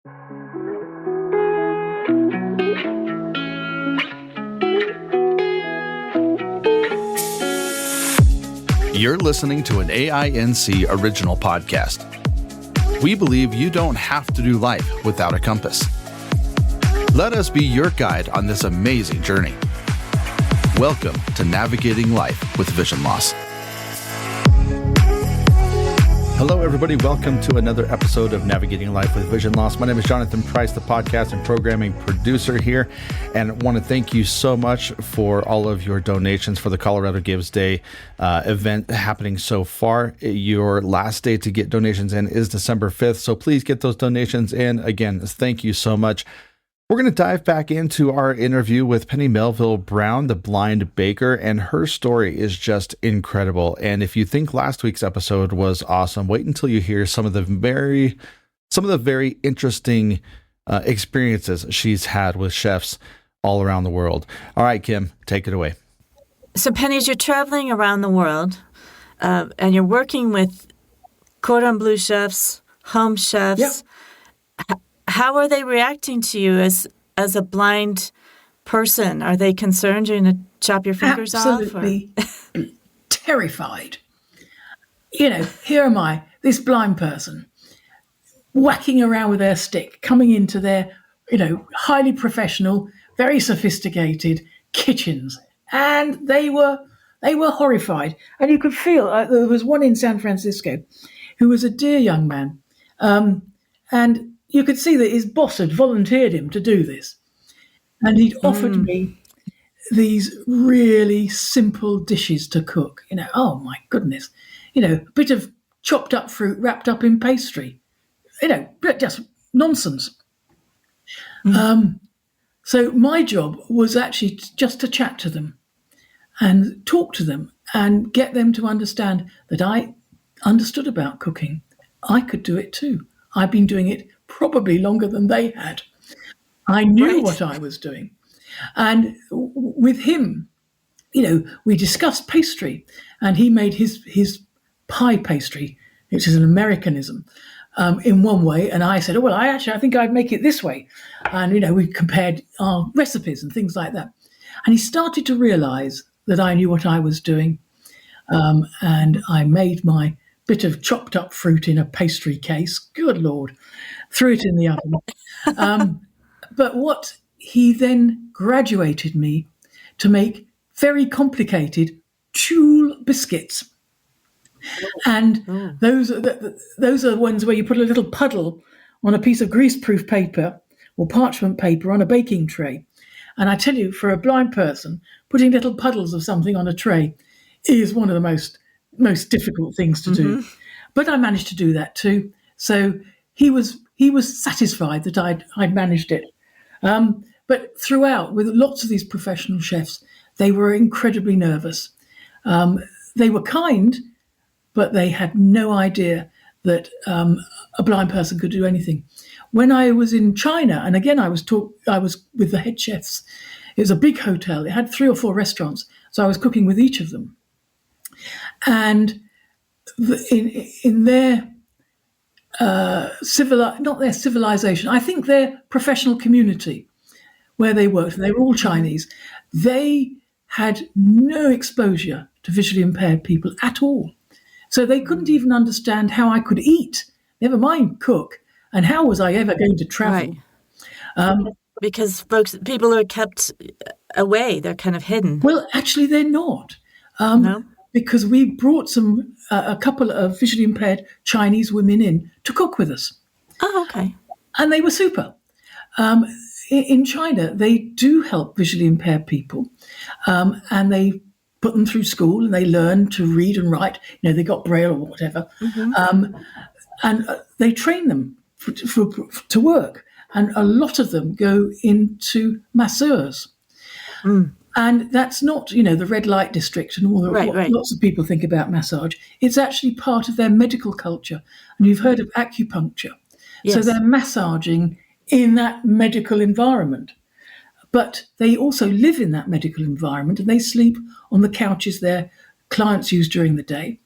You're listening to an AINC original podcast. We believe you don't have to do life without a compass. Let us be your guide on this amazing journey. Welcome to Navigating Life with Vision Loss. Hello, everybody. Welcome to another episode of Navigating Life with Vision Loss. My name is Jonathan Price, the podcast and programming producer here, and I want to thank you so much for all of your donations for the Colorado Gives Day event happening so far. Your last day to get donations in is December 5th, so please get those donations in. Again, thank you so much. We're going to dive back into our interview with Penny Melville Brown, the blind baker, and her story is just incredible. And if you think last week's episode was awesome, wait until you hear some of the very interesting experiences she's had with chefs all around the world. All right, Kim, take it away. So, Penny, as you're traveling around the world and you're working with cordon bleu chefs, home chefs, Yep. How are they reacting to you as a blind person? Are they concerned you're going to chop your fingers Absolutely off? Absolutely terrified. You know, here am I, this blind person, whacking around with their stick, coming into their, highly professional, very sophisticated kitchens. And they were horrified. And you could feel, there was one in San Francisco who was a dear young man. And you could see that his boss had volunteered him to do this. And he'd offered me these really simple dishes to cook. Oh my goodness. A bit of chopped up fruit wrapped up in pastry. Just nonsense. So my job was actually just to chat to them and talk to them and get them to understand that I understood about cooking. I could do it too. I've been doing it probably longer than they had. I knew what I was doing. And with him, we discussed pastry, and he made his pie pastry, which is an Americanism, in one way. And I said, I think I'd make it this way. And, we compared our recipes and things like that. And he started to realize that I knew what I was doing. And I made my bit of chopped up fruit in a pastry case. Good Lord. Threw it in the oven. But what he then graduated me to make very complicated tulle biscuits. And those are ones where you put a little puddle on a piece of greaseproof paper or parchment paper on a baking tray. And I tell you, for a blind person, putting little puddles of something on a tray is one of the most difficult things to do. But I managed to do that too. So he was satisfied that I'd managed it. But throughout, with lots of these professional chefs, they were incredibly nervous. They were kind, but they had no idea that a blind person could do anything. When I was in China, and again I was with the head chefs. It was a big hotel. It had 3 or 4 restaurants, so I was cooking with each of them. And in their not their civilization, I think their professional community where they worked, and they were all Chinese, they had no exposure to visually impaired people at all. So they couldn't even understand how I could eat, never mind cook, and how was I ever going to travel? Right. Because people are kept away, they're kind of hidden. Well, actually they're not. No? Because we brought a couple of visually impaired Chinese women in to cook with us. Oh, okay. And they were super. In China, they do help visually impaired people, and they put them through school and they learn to read and write. They got Braille or whatever. And they train them to work. And a lot of them go into masseurs. And that's not, the red light district and all the Right. Lots of people think about massage. It's actually part of their medical culture. And you've heard of acupuncture. Yes. So they're massaging in that medical environment. But they also live in that medical environment, and they sleep on the couches their clients use during the day.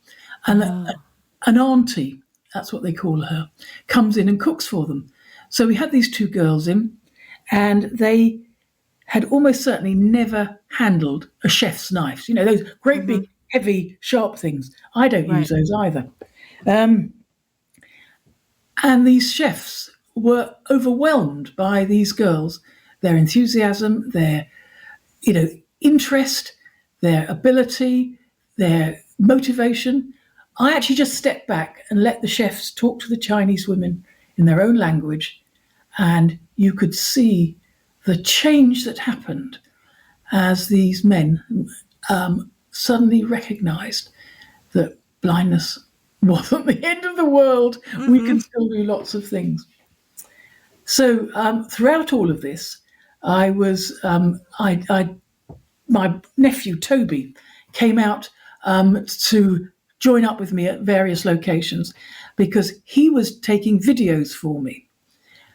And an auntie, that's what they call her, comes in and cooks for them. So we had these two girls in, and they had almost certainly never handled a chef's knife. You know, those great big, heavy, sharp things. I don't use those either. And these chefs were overwhelmed by these girls, their enthusiasm, their, interest, their ability, their motivation. I actually just stepped back and let the chefs talk to the Chinese women in their own language, and you could see the change that happened as these men suddenly recognized that blindness wasn't the end of the world. We can still do lots of things. So throughout all of this, I was my nephew Toby came out to join up with me at various locations because he was taking videos for me.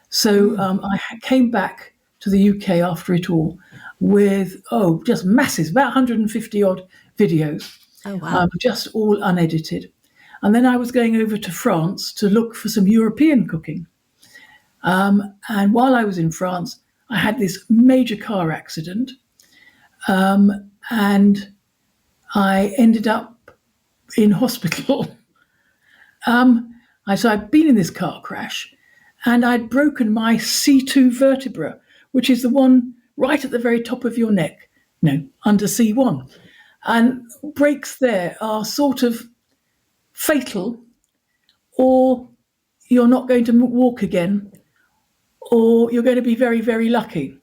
So I came back to the UK after it all with, just masses, about 150 odd videos, just all unedited. And then I was going over to France to look for some European cooking. And while I was in France, I had this major car accident. And I ended up in hospital. So I'd been in this car crash, and I'd broken my C2 vertebra, which is the one right at the very top of your neck, under C1. And breaks there are sort of fatal, or you're not going to walk again, or you're going to be very, very lucky.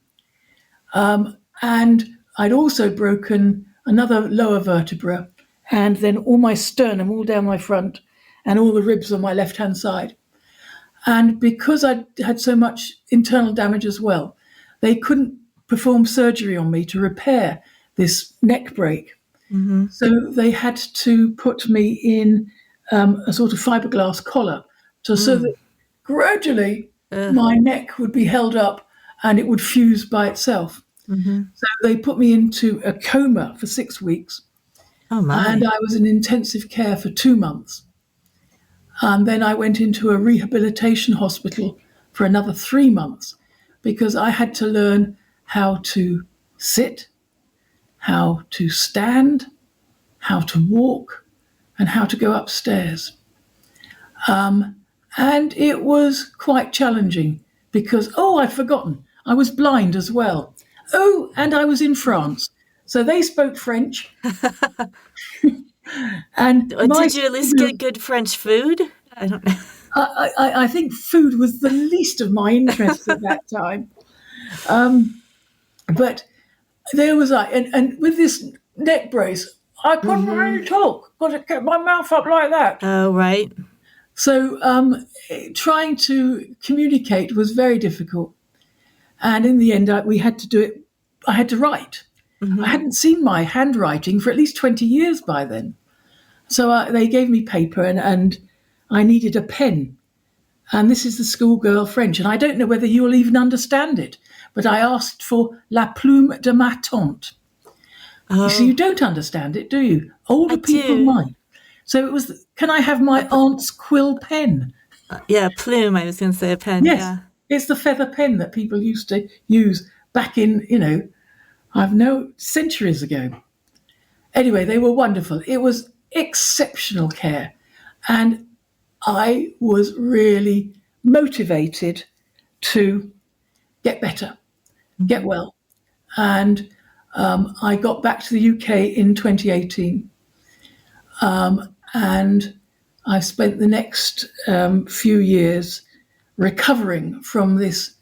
And I'd also broken another lower vertebra, and then all my sternum, all down my front, and all the ribs on my left-hand side. And because I had so much internal damage as well, they couldn't perform surgery on me to repair this neck break. So they had to put me in a sort of fiberglass collar so that gradually my neck would be held up and it would fuse by itself. So they put me into a coma for 6 weeks. Oh my. And I was in intensive care for 2 months. And then I went into a rehabilitation hospital for another 3 months because I had to learn how to sit, how to stand, how to walk, and how to go upstairs. And it was quite challenging because, I'd forgotten, I was blind as well. And I was in France. So they spoke French. And did you at least get good French food? I don't know. I think food was the least of my interests at that time. But there was and with this neck brace, I couldn't really talk because it kept my mouth up like that. Oh, right. So trying to communicate was very difficult. And in the end, we had to do it. I had to write. I hadn't seen my handwriting for at least 20 years by then. So they gave me paper and I needed a pen. And this is the schoolgirl French. And I don't know whether you'll even understand it, but I asked for la plume de ma tante. You see, you don't understand it, do you? Older people might. So it was, can I have my aunt's quill pen? Plume, I was going to say a pen. Yes, yeah. It's the feather pen that people used to use back in, centuries ago. Anyway, they were wonderful. It was exceptional care. And I was really motivated to get better, get well. And I got back to the UK in 2018. And I spent the next few years recovering from this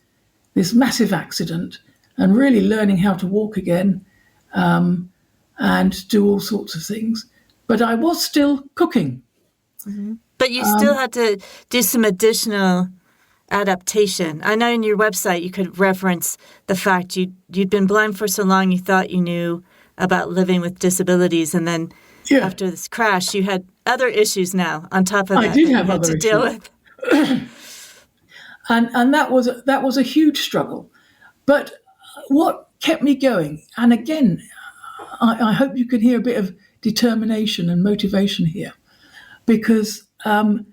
massive accident and really learning how to walk again and do all sorts of things. But I was still cooking. But you still had to do some additional adaptation. I know in your website you could reference the fact you'd been blind for so long you thought you knew about living with disabilities, and then after this crash you had other issues now on top of that. I did have other issues to deal with. And that was a huge struggle. But what kept me going, and again, I hope you can hear a bit of determination and motivation here, because part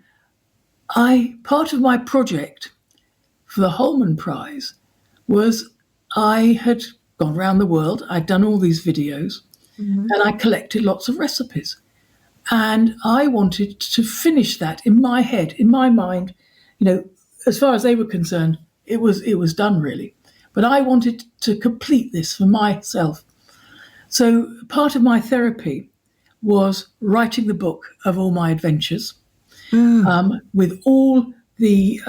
of my project for the Holman Prize was I had gone around the world. I'd done all these videos and I collected lots of recipes. And I wanted to finish that in my head, in my mind. As far as they were concerned, it was done really. But I wanted to complete this for myself. So part of my therapy was writing the book of all my adventures with all the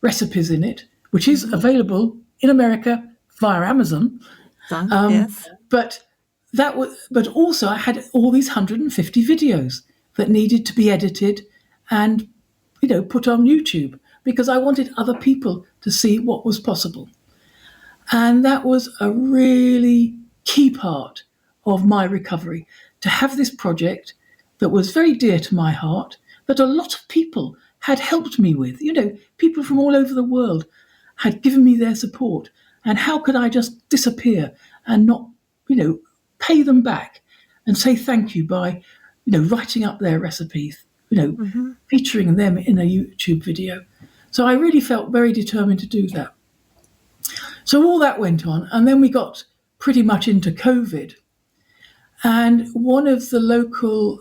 recipes in it, which is available in America via Amazon. Yes. But also I had all these 150 videos that needed to be edited and put on YouTube because I wanted other people to see what was possible. And that was a really key part of my recovery, to have this project that was very dear to my heart, that a lot of people had helped me with. People from all over the world had given me their support. And how could I just disappear and not, pay them back and say thank you by, writing up their recipes, featuring them in a YouTube video. So I really felt very determined to do that. So all that went on, and then we got pretty much into COVID. And one of the local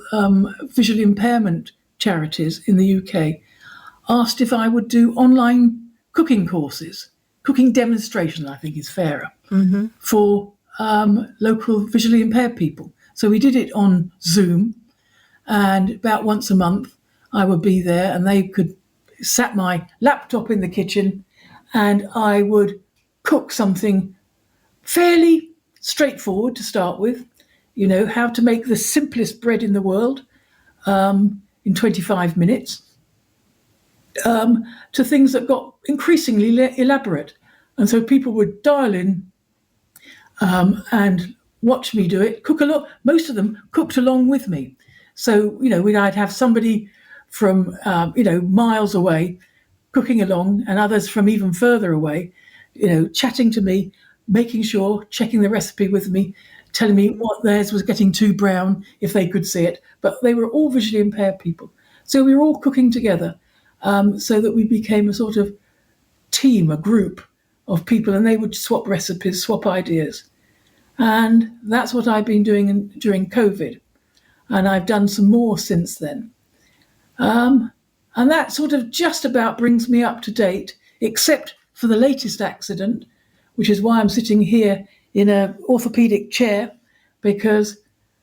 visual impairment charities in the UK asked if I would do online cooking courses, cooking demonstrations, I think is fairer, for local visually impaired people. So we did it on Zoom, and about once a month I would be there and they could sat my laptop in the kitchen and I would cook something fairly straightforward to start with, how to make the simplest bread in the world in 25 minutes, to things that got increasingly elaborate. And so people would dial in and watch me do it, cook a lot. Most of them cooked along with me. So, I'd have somebody from, miles away cooking along and others from even further away, chatting to me, making sure, checking the recipe with me, telling me what theirs was getting too brown if they could see it. But they were all visually impaired people. So we were all cooking together so that we became a sort of team, a group of people, and they would swap recipes, swap ideas. And that's what I've been doing during COVID. And I've done some more since then. And that sort of just about brings me up to date, except for the latest accident, which is why I'm sitting here in an orthopedic chair, because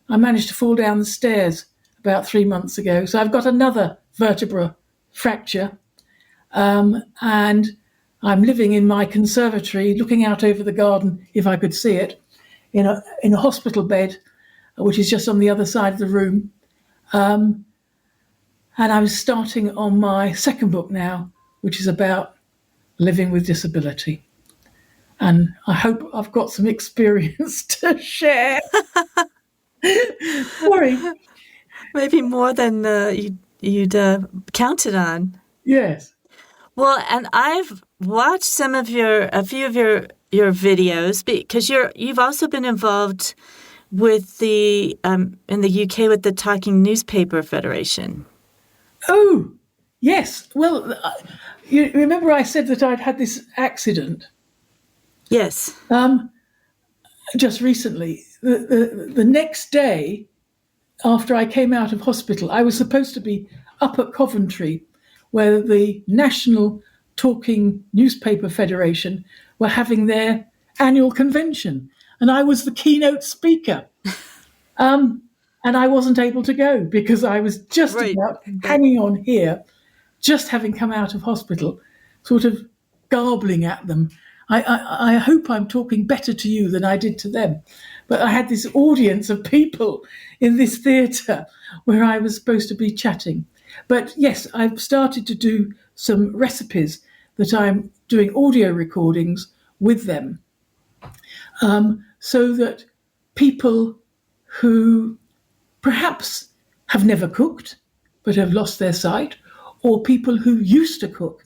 I managed to fall down the stairs about 3 months ago. So I've got another vertebra fracture. And I'm living in my conservatory, looking out over the garden, if I could see it, in a hospital bed, which is just on the other side of the room. And I'm starting on my second book now, which is about living with disability. And I hope I've got some experience to share. Sorry. Maybe more than you'd counted on. Yes. Well, and I've watched a few of your videos because you've also been involved with the in the UK with the Talking Newspaper Federation. Oh, yes. Well, you remember I said that I'd had this accident? Yes. Just recently. The next day after I came out of hospital, I was supposed to be up at Coventry, where the National Talking Newspaper Federation were having their annual convention. And I was the keynote speaker. And I wasn't able to go because I was just about hanging on here, just having come out of hospital, sort of garbling at them. I hope I'm talking better to you than I did to them. But I had this audience of people in this theatre where I was supposed to be chatting. But yes, I've started to do some recipes that I'm doing audio recordings with them, so that people who perhaps have never cooked but have lost their sight, or people who used to cook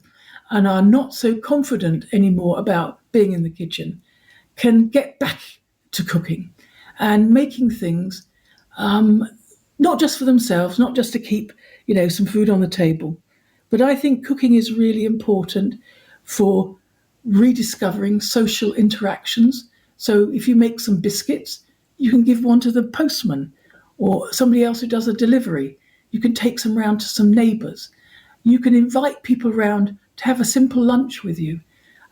and are not so confident anymore about being in the kitchen, can get back to cooking and making things, not just for themselves, not just to keep, some food on the table. But I think cooking is really important for rediscovering social interactions. So if you make some biscuits, you can give one to the postman or somebody else who does a delivery. You can take some round to some neighbours. You can invite people round to have a simple lunch with you.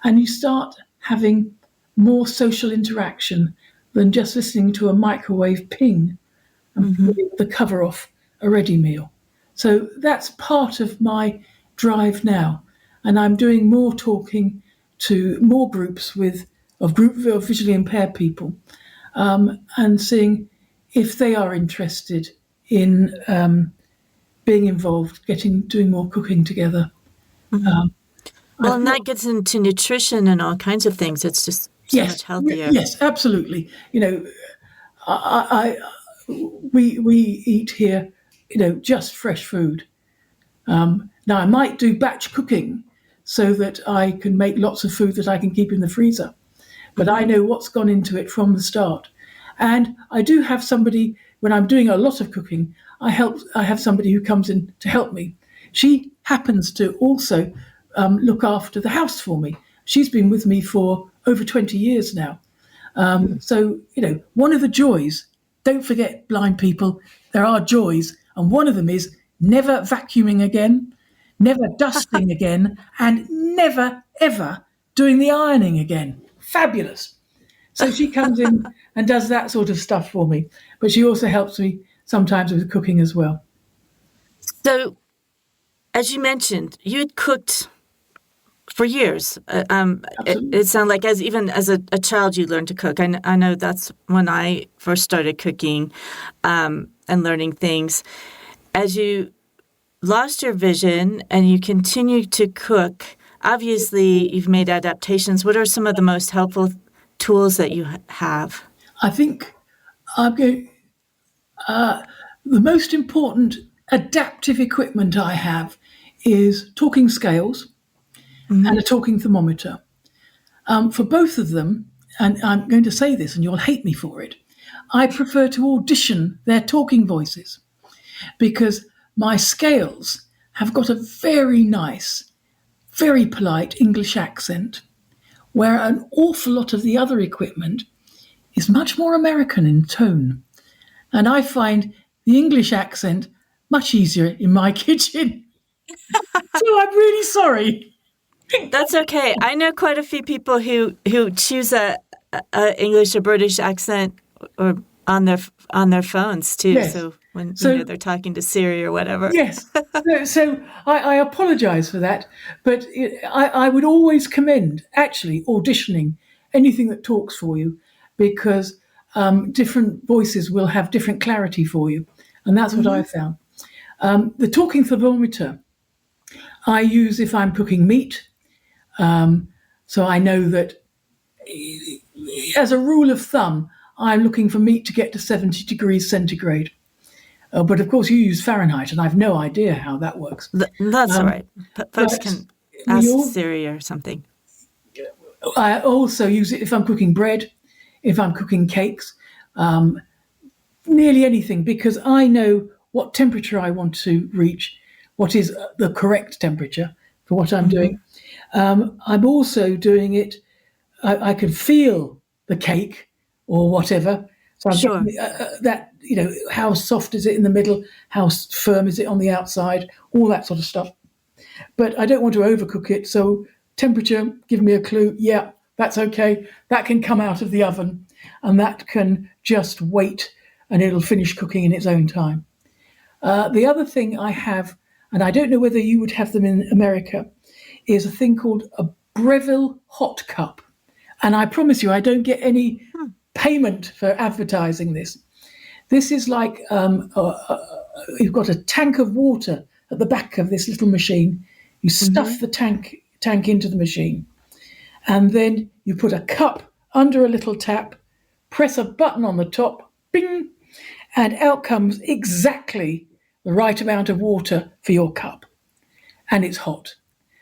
And you start having more social interaction than just listening to a microwave ping and pulling the cover off a ready meal. So that's part of my drive now. And I'm doing more talking to more groups of visually impaired people, and seeing if they are interested in being involved, doing more cooking together. Well, and that gets into nutrition and all kinds of things. It's just so much healthier. Yes, absolutely. We eat here, just fresh food. Now I might do batch cooking so that I can make lots of food that I can keep in the freezer, but I know what's gone into it from the start. And I do have somebody, when I'm doing a lot of cooking, I have somebody who comes in to help me. She happens to also look after the house for me. She's been with me for over 20 years now. So, one of the joys, don't forget, blind people, there are joys. And one of them is never vacuuming again, never dusting again, and never, ever doing the ironing again. Fabulous. So she comes in and does that sort of stuff for me. But she also helps me sometimes with cooking as well. So, as you mentioned, you had cooked for years. It sounded like even as a child you learned to cook. I know that's when I first started cooking and learning things. As you lost your vision and you continue to cook, obviously you've made adaptations. What are some of the most helpful tools that you have? I think the most important adaptive equipment I have is talking scales and a talking thermometer. For both of them, and I'm going to say this and you'll hate me for it, I prefer to audition their talking voices because my scales have got a very nice, very polite English accent, where an awful lot of the other equipment is much more American in tone. And I find the English accent much easier in my kitchen. So I'm really sorry. That's okay. I know quite a few people who choose a English or British accent or on their phones too. Yes. So when they're talking to Siri or whatever. Yes. So I apologise for that, but I would always commend actually auditioning anything that talks for you, because different voices will have different clarity for you, and that's what I found. The talking thermometer I use if I'm cooking meat. So I know that, as a rule of thumb, I'm looking for meat to get to 70 degrees centigrade. But of course, you use Fahrenheit, and I've no idea how that works. That's all right. Folks can ask Siri or something. I also use it if I'm cooking bread, if I'm cooking cakes, nearly anything, because I know what temperature I want to reach, what is the correct temperature for what I'm doing. I'm also doing it, I can feel the cake or whatever. So I'm getting, that, how soft is it in the middle? How firm is it on the outside? All that sort of stuff. But I don't want to overcook it. So temperature, give me a clue. Yeah, that's okay. That can come out of the oven and that can just wait and it'll finish cooking in its own time. The other thing I have, and I don't know whether you would have them in America, is a thing called a Breville hot cup. And I promise you, I don't get any payment for advertising this. This is like you've got a tank of water at the back of this little machine. You stuff the tank into the machine, and then you put a cup under a little tap, press a button on the top, bing, and out comes exactly the right amount of water for your cup, and it's hot.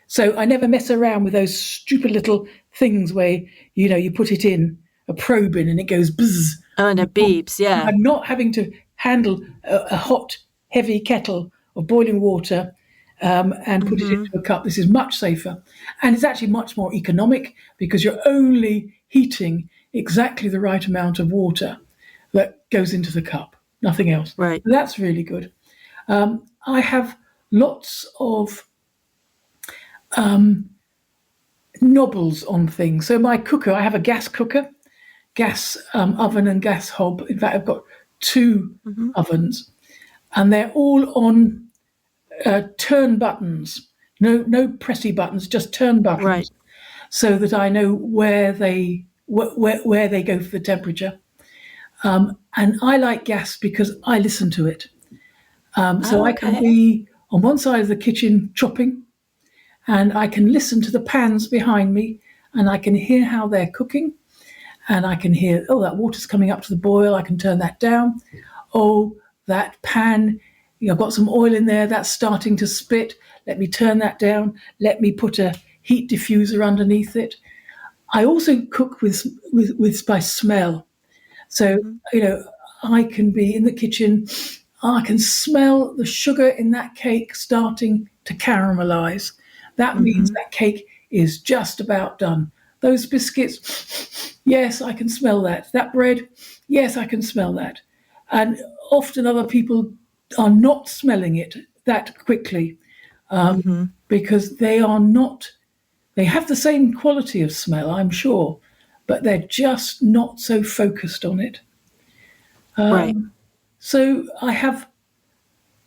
So I never mess around with those stupid little things where, you put it in, a probe in, and it goes buzz. Oh, and it beeps, yeah. I'm not having to handle a hot, heavy kettle of boiling water and put it into a cup. This is much safer. And it's actually much more economic because you're only heating exactly the right amount of water that goes into the cup, nothing else. Right. That's really good. I have lots of knobbles on things. So my cooker, I have a gas cooker, gas oven and gas hob. In fact, I've got two ovens, and they're all on turn buttons. No pressy buttons, just turn buttons, Right. so that I know where they go for the temperature. And I like gas because I listen to it. So I can be on one side of the kitchen chopping, and I can listen to the pans behind me, and I can hear how they're cooking, and I can hear, oh, that water's coming up to the boil, I can turn that down. Oh, that pan, I've got some oil in there, that's starting to spit, let me turn that down, let me put a heat diffuser underneath it. I also cook with by smell. So, I can be in the kitchen, I can smell the sugar in that cake starting to caramelize. That means that cake is just about done. Those biscuits, yes, I can smell that. That bread, yes, I can smell that. And often other people are not smelling it that quickly because they have the same quality of smell, I'm sure, but they're just not so focused on it. Right. So I have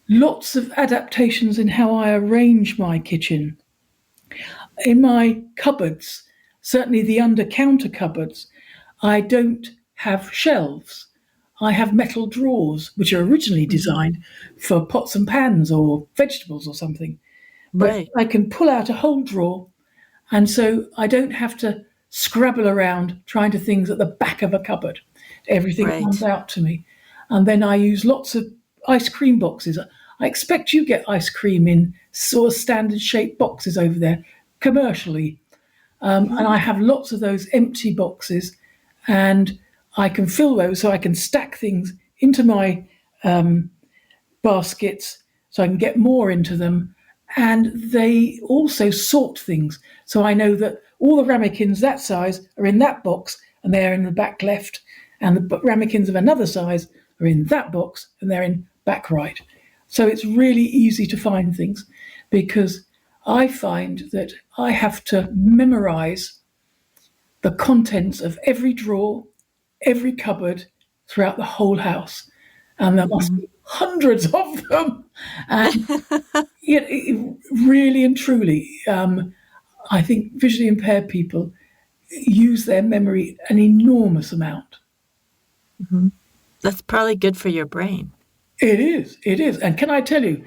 lots of adaptations in how I arrange my kitchen. In my cupboards, certainly the under-counter cupboards, I don't have shelves. I have metal drawers, which are originally designed for pots and pans or vegetables or something. Right. But I can pull out a whole drawer, and so I don't have to scrabble around trying to things at the back of a cupboard. Everything comes out to me. And then I use lots of ice cream boxes. I expect you get ice cream in sort of standard shaped boxes over there, commercially. And I have lots of those empty boxes, and I can fill those so I can stack things into my baskets so I can get more into them. And they also sort things. So I know that all the ramekins that size are in that box and they're in the back left, and the ramekins of another size are in that box and they're in back right. So it's really easy to find things because I find that I have to memorize the contents of every drawer, every cupboard throughout the whole house. And there must be hundreds of them. And really and truly, I think visually impaired people use their memory an enormous amount. That's probably good for your brain. It is. And can I tell you,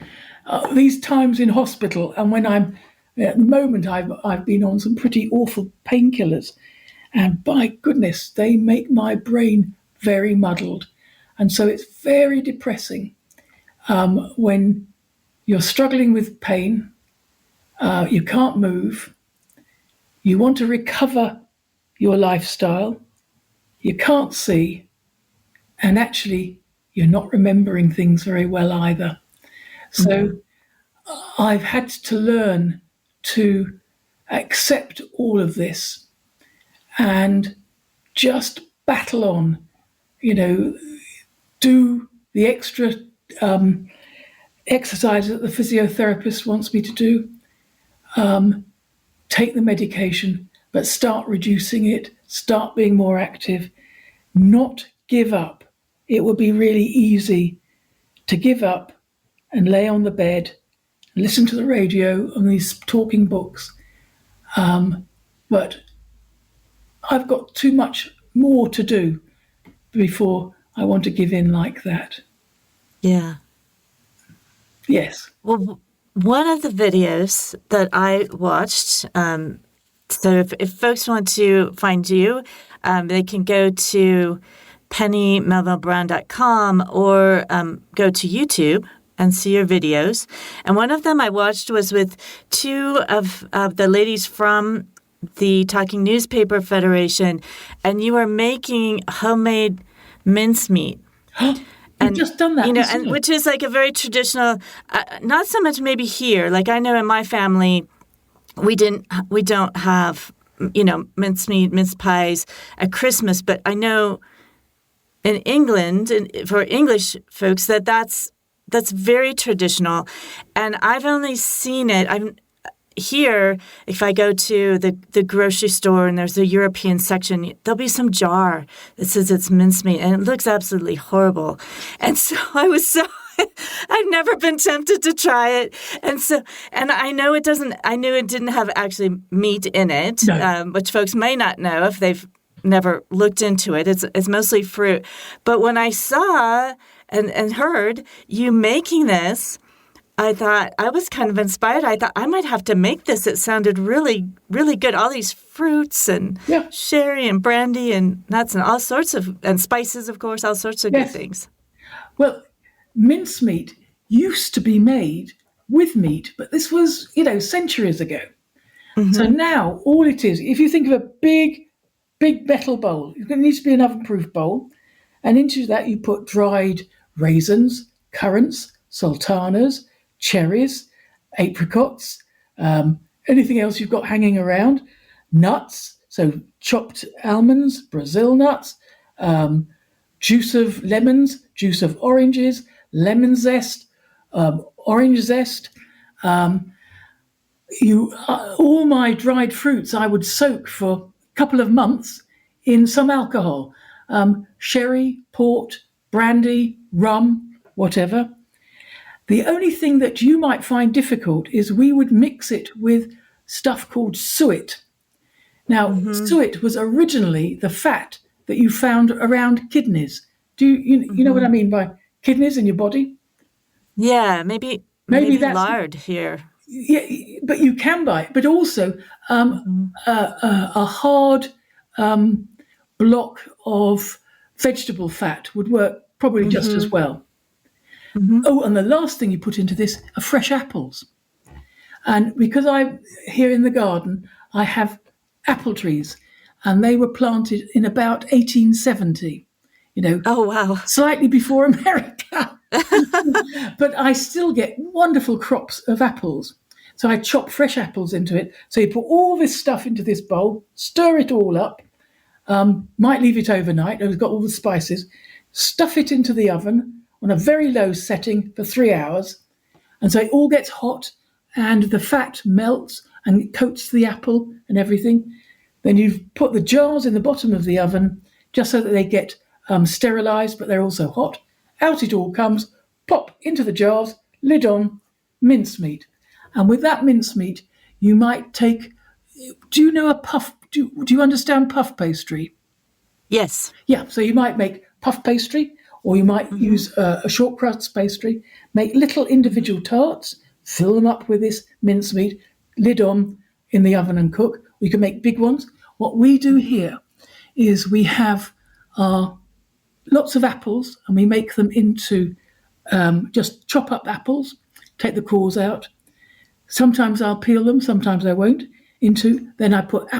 these times in hospital, and when at the moment I've been on some pretty awful painkillers, and by goodness, they make my brain very muddled. And so it's very depressing when you're struggling with pain, you can't move, you want to recover your lifestyle, you can't see, and actually you're not remembering things very well either. So I've had to learn to accept all of this and just battle on, do the extra exercise that the physiotherapist wants me to do, take the medication, but start reducing it, start being more active, not give up. It would be really easy to give up and lay on the bed, listen to the radio and these talking books. But I've got too much more to do before I want to give in like that. Yeah. Yes. Well, one of the videos that I watched, so if folks want to find you, they can go to pennymelvillebrown.com or go to YouTube and see your videos. And one of them I watched was with two of the ladies from the Talking Newspaper Federation, and you are making homemade mincemeat. We've just done that. And which is like a very traditional, not so much maybe here. Like I know in my family, we don't have, mincemeat, mince pies at Christmas, but I know in England, and for English folks, that's very traditional. And I've only seen it. I'm here, if I go to the grocery store and there's a European section, there'll be some jar that says it's mincemeat, and it looks absolutely horrible. And so I've never been tempted to try it. And I know it doesn't, I knew it didn't have actually meat in it, No. which folks may not know if they've never looked into it. It's mostly fruit. But when I saw and heard you making this, I thought, I was kind of inspired. I thought I might have to make this. It sounded really, really good. All these fruits and sherry and brandy and nuts and all sorts of, and spices, of course, all sorts of good things. Well, mincemeat used to be made with meat, but this was, centuries ago. Mm-hmm. So now all it is, if you think of a big metal bowl, it needs to be an oven-proof bowl, and into that you put dried raisins, currants, sultanas, cherries, apricots, anything else you've got hanging around, nuts, so chopped almonds, Brazil nuts, juice of lemons, juice of oranges, lemon zest, orange zest. All my dried fruits I would soak for a couple of months in some alcohol, sherry, port, brandy, rum, whatever. The only thing that you might find difficult is we would mix it with stuff called suet. Now, suet was originally the fat that you found around kidneys. Do you know what I mean by kidneys in your body? Yeah, maybe that's lard here. Yeah, but you can buy it. But also a hard block of vegetable fat would work probably just as well. Mm-hmm. Oh, and the last thing you put into this are fresh apples. And because I'm here in the garden, I have apple trees, and they were planted in about 1870, Oh, wow. Slightly before America. But I still get wonderful crops of apples. So I chop fresh apples into it. So you put all this stuff into this bowl, stir it all up, might leave it overnight. It's got all the spices, stuff it into the oven on a very low setting for 3 hours. And so it all gets hot and the fat melts and it coats the apple and everything. Then you've put the jars in the bottom of the oven just so that they get sterilised, but they're also hot. Out it all comes, pop into the jars, lid on, mincemeat. And with that mincemeat, you might take, do you know a puff, do you understand puff pastry? Yes. Yeah, so you might make puff pastry, or you might use a short crust pastry, make little individual tarts, fill them up with this mincemeat, lid on in the oven and cook. We can make big ones. What we do here is we have lots of apples, and we make them into, just chop up apples, take the cores out. Sometimes I'll peel them, sometimes I won't. Then I put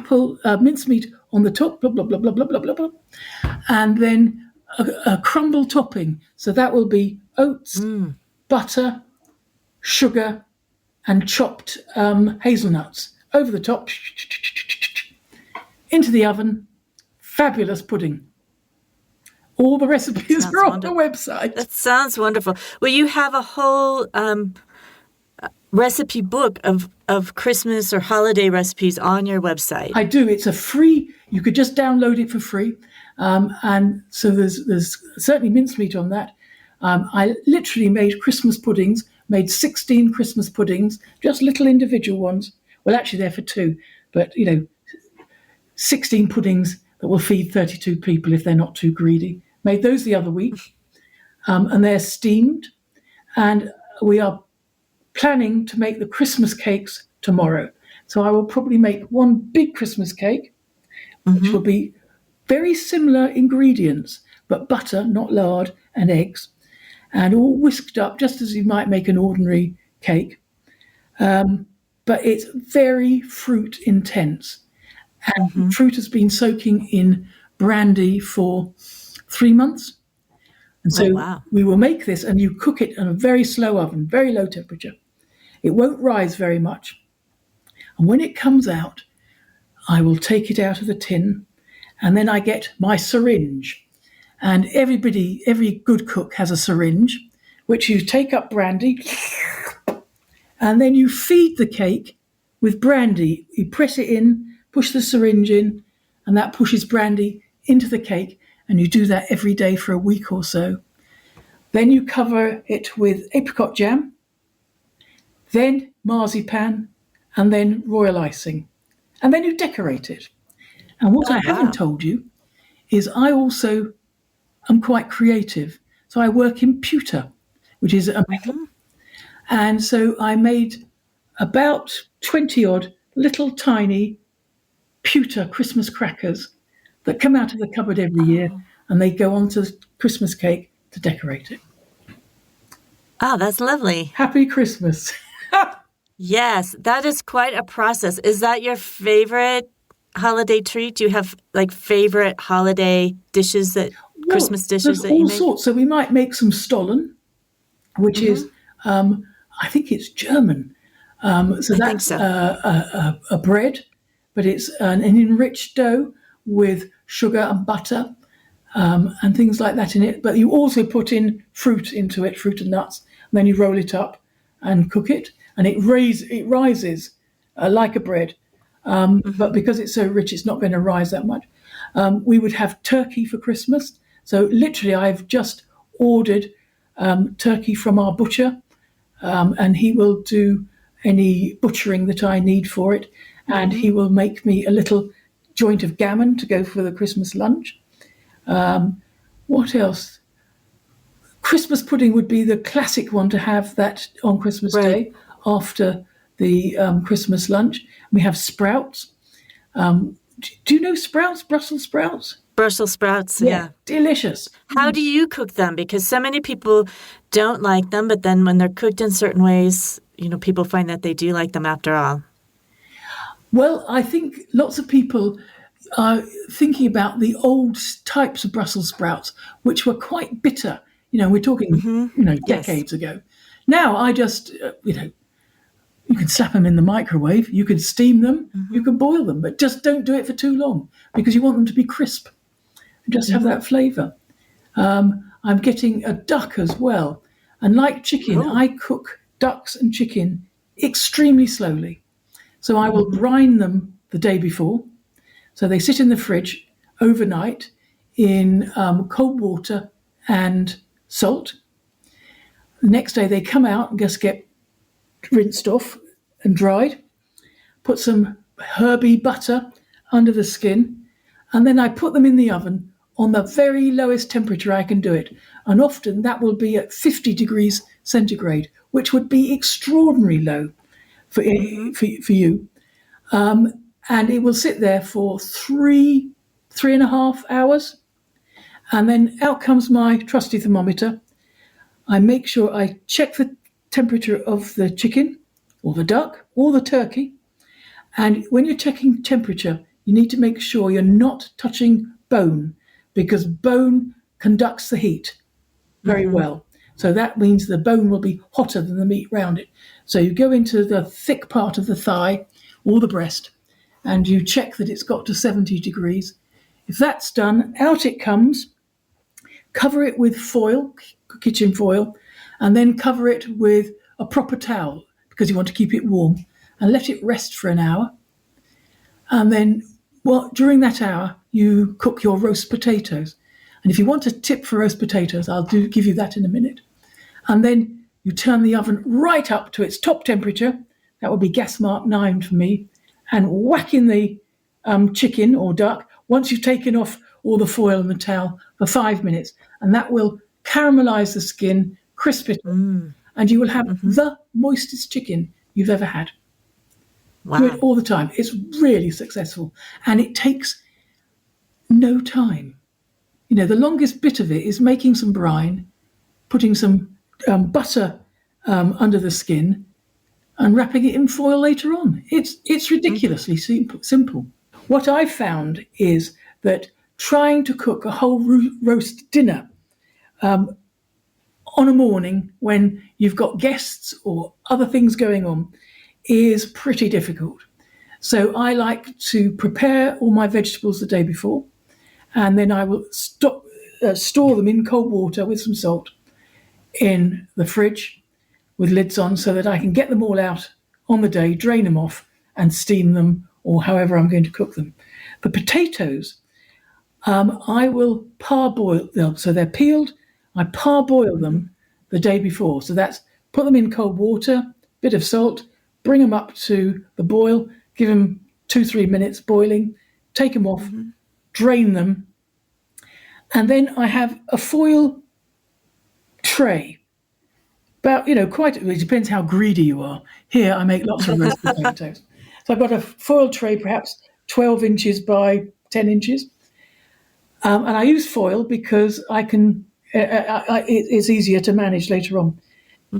mincemeat on the top, blah, blah, blah, blah, blah, blah, blah, blah. And then a crumble topping. So that will be oats, butter, sugar, and chopped hazelnuts over the top, into the oven. Fabulous pudding. All the recipes are on the website. That sounds wonderful. Well, you have a whole recipe book of Christmas or holiday recipes on your website. I do. It's a free, you could just download it for free. And so there's certainly mincemeat on that. I literally made Christmas puddings, made 16 Christmas puddings, just little individual ones. Well, actually they're for 2, but 16 puddings that will feed 32 people if they're not too greedy. Made those the other week. And they're steamed. And we are planning to make the Christmas cakes tomorrow. So I will probably make one big Christmas cake, which will be very similar ingredients, but butter, not lard, and eggs, and all whisked up just as you might make an ordinary cake. But it's very fruit intense. And fruit has been soaking in brandy for 3 months. And so Oh, wow. we will make this, and you cook it in a very slow oven, very low temperature. It won't rise very much. And when it comes out, I will take it out of the tin, and then I get my syringe. And every good cook has a syringe, which you take up brandy, and then you feed the cake with brandy. You press it in, push the syringe in, and that pushes brandy into the cake. And you do that every day for a week or so. Then you cover it with apricot jam, then marzipan, and then royal icing. And then you decorate it. And what I haven't told you is I also am quite creative. So I work in pewter, which is a metal. And so I made about 20 odd little tiny pewter Christmas crackers that come out of the cupboard every year, and they go onto the Christmas cake to decorate it. Oh, that's lovely. Happy Christmas. Yes, that is quite a process. Is that your favorite holiday treat? Do you have like favorite holiday dishes Christmas dishes that you make? There's all sorts. So we might make some stollen, which is, I think it's German. So that's a bread, but it's an enriched dough with sugar and butter and things like that in it. But you also put in fruit into it, fruit and nuts, and then you roll it up and cook it. And it rises like a bread. But because it's so rich, it's not going to rise that much. We would have turkey for Christmas. So literally, I've just ordered turkey from our butcher, and he will do any butchering that I need for it. And he will make me a little joint of gammon to go for the Christmas lunch. What else? Christmas pudding would be the classic one to have that on Christmas Day after the Christmas lunch. We have sprouts. Do you know sprouts, Brussels sprouts? Brussels sprouts, yeah. Delicious. How do you cook them? Because so many people don't like them, but then when they're cooked in certain ways, people find that they do like them after all. Well, I think lots of people are thinking about the old types of Brussels sprouts, which were quite bitter. We're talking, decades ago. Now I just, you can slap them in the microwave, you can steam them, you can boil them, but just don't do it for too long because you want them to be crisp and just have that flavour. I'm getting a duck as well. And like chicken, I cook ducks and chicken extremely slowly. So I will brine them the day before. So they sit in the fridge overnight in cold water and salt. The next day they come out and just get rinsed off and dried. Put some herby butter under the skin. And then I put them in the oven on the very lowest temperature I can do it. And often that will be at 50 degrees centigrade, which would be extraordinarily low for you. And it will sit there for 3.5 hours. And then out comes my trusty thermometer. I make sure I check the temperature of the chicken or the duck or the turkey. And when you're checking temperature, you need to make sure you're not touching bone because bone conducts the heat very well. So that means the bone will be hotter than the meat round it. So you go into the thick part of the thigh or the breast and you check that it's got to 70 degrees. If that's done, out it comes. Cover it with foil, kitchen foil, and then cover it with a proper towel because you want to keep it warm and let it rest for an hour. And then during that hour, you cook your roast potatoes. And if you want a tip for roast potatoes, I'll give you that in a minute. And then you turn the oven right up to its top temperature. That would be gas mark 9 for me. And whack in the chicken or duck once you've taken off all the foil and the towel for 5 minutes. And that will caramelize the skin, crisp it, and you will have the moistest chicken you've ever had. Wow. Do it all the time. It's really successful. And it takes no time. The longest bit of it is making some brine, putting some butter under the skin, and wrapping it in foil later on. It's ridiculously simple. What I've found is that trying to cook a whole roast dinner on a morning when you've got guests or other things going on is pretty difficult. So I like to prepare all my vegetables the day before, and then I will store them in cold water with some salt in the fridge with lids on so that I can get them all out on the day, drain them off and steam them or however I'm going to cook them. The potatoes, I will parboil them. So they're peeled. I parboil them the day before. So that's put them in cold water, bit of salt, bring them up to the boil, give them 2-3 minutes boiling, take them off, drain them. And then I have a foil tray. About, it depends how greedy you are. Here I make lots of roast potatoes. So I've got a foil tray, perhaps 12 inches by 10 inches. And I use foil because it's easier to manage later on.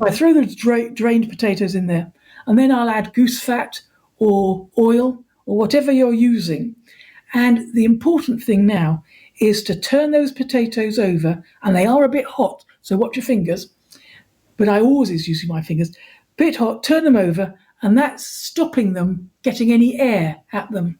I throw the drained potatoes in there, and then I'll add goose fat or oil or whatever you're using. And the important thing now is to turn those potatoes over, and they are a bit hot, so watch your fingers. But I always use using my fingers. Bit hot, turn them over, and that's stopping them getting any air at them.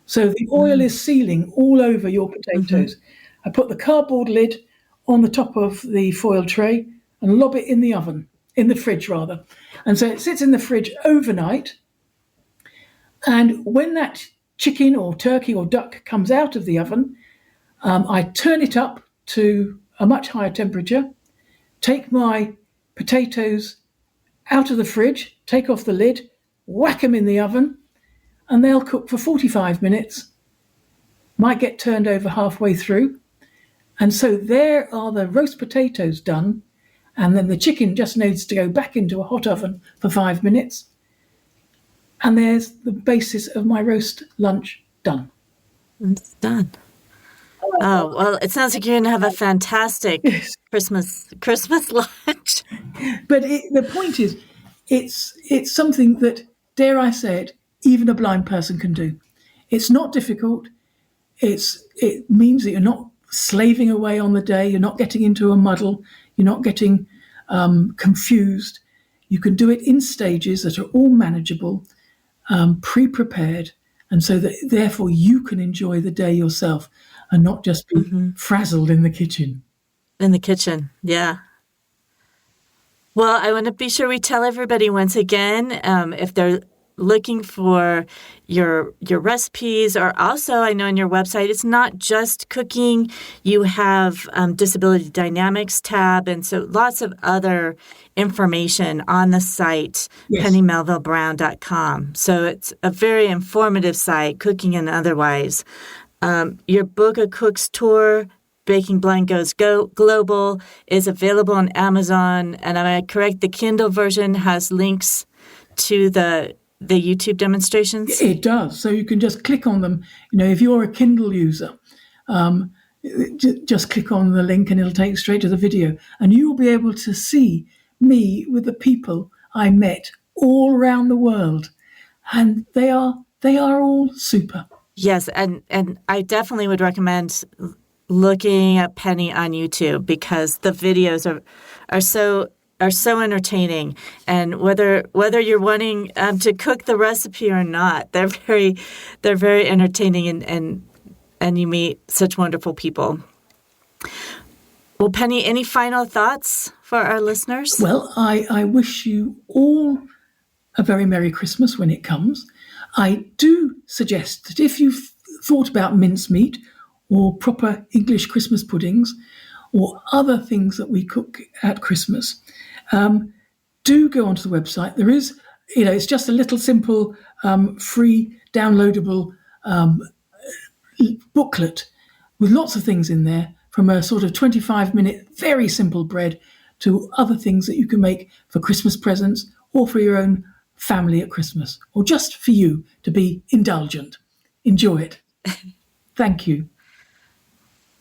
So the oil is sealing all over your potatoes. I put the cardboard lid on the top of the foil tray and lob it in the oven, in the fridge rather. And so it sits in the fridge overnight. And when that chicken or turkey or duck comes out of the oven, I turn it up to a much higher temperature, take my potatoes out of the fridge, take off the lid, whack them in the oven, and they'll cook for 45 minutes, might get turned over halfway through. And so there are the roast potatoes done, and then the chicken just needs to go back into a hot oven for 5 minutes. And there's the basis of my roast lunch done. It's done. Oh, well, it sounds like you're going to have a fantastic Christmas lunch. But the point is, it's something that, dare I say it, even a blind person can do. It's not difficult. It means that you're not slaving away on the day. You're not getting into a muddle. You're not getting confused. You can do it in stages that are all manageable, pre-prepared, and so that therefore you can enjoy the day yourself and not just be frazzled in the kitchen. In the kitchen, yeah. Well, I want to be sure we tell everybody once again, if they're looking for your recipes, or also I know on your website, it's not just cooking. You have disability dynamics tab, and so lots of other information on the site, pennymelvillebrown.com. So it's a very informative site, cooking and otherwise. Your book, A Cook's Tour, Baking Blind Goes Global, is available on Amazon. And am I correct? The Kindle version has links to the YouTube demonstrations? It does. So you can just click on them. If you're a Kindle user, just click on the link and it'll take you straight to the video. And you will be able to see me with the people I met all around the world. And they are all super. Yes, and I definitely would recommend looking at Penny on YouTube because the videos are so entertaining, and whether you're wanting to cook the recipe or not, they're very entertaining, and you meet such wonderful people. Well, Penny, any final thoughts for our listeners? Well, I wish you all a very Merry Christmas when it comes. I do suggest that if you've thought about mincemeat or proper English Christmas puddings or other things that we cook at Christmas, do go onto the website. There is, it's just a little simple, free, downloadable booklet with lots of things in there, from a sort of 25-minute, very simple bread to other things that you can make for Christmas presents or for your own family at Christmas, or just for you to be indulgent. Enjoy it. Thank you.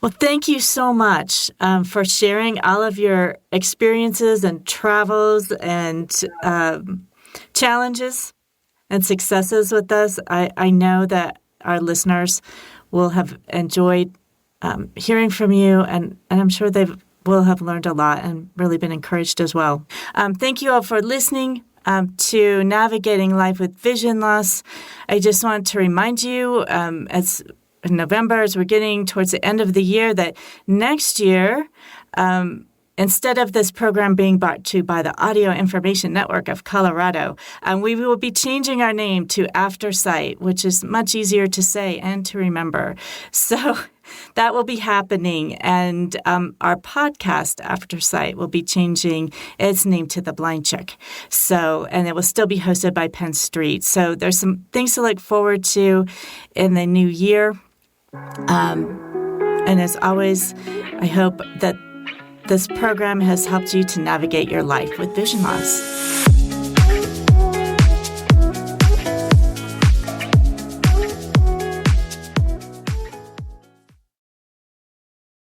Well, thank you so much for sharing all of your experiences and travels and challenges and successes with us. I know that our listeners will have enjoyed hearing from you, and I'm sure they've will have learned a lot and really been encouraged as well. Thank you all for listening to Navigating Life with Vision Loss. I just want to remind you, as in November, as we're getting towards the end of the year, that next year, instead of this program being brought to you by the Audio Information Network of Colorado, we will be changing our name to AfterSight, which is much easier to say and to remember. So that will be happening, and our podcast, AfterSight, will be changing its name to The Blind Chick. So, and it will still be hosted by Penn Street. So there's some things to look forward to in the new year. And as always, I hope that this program has helped you to navigate your life with vision loss.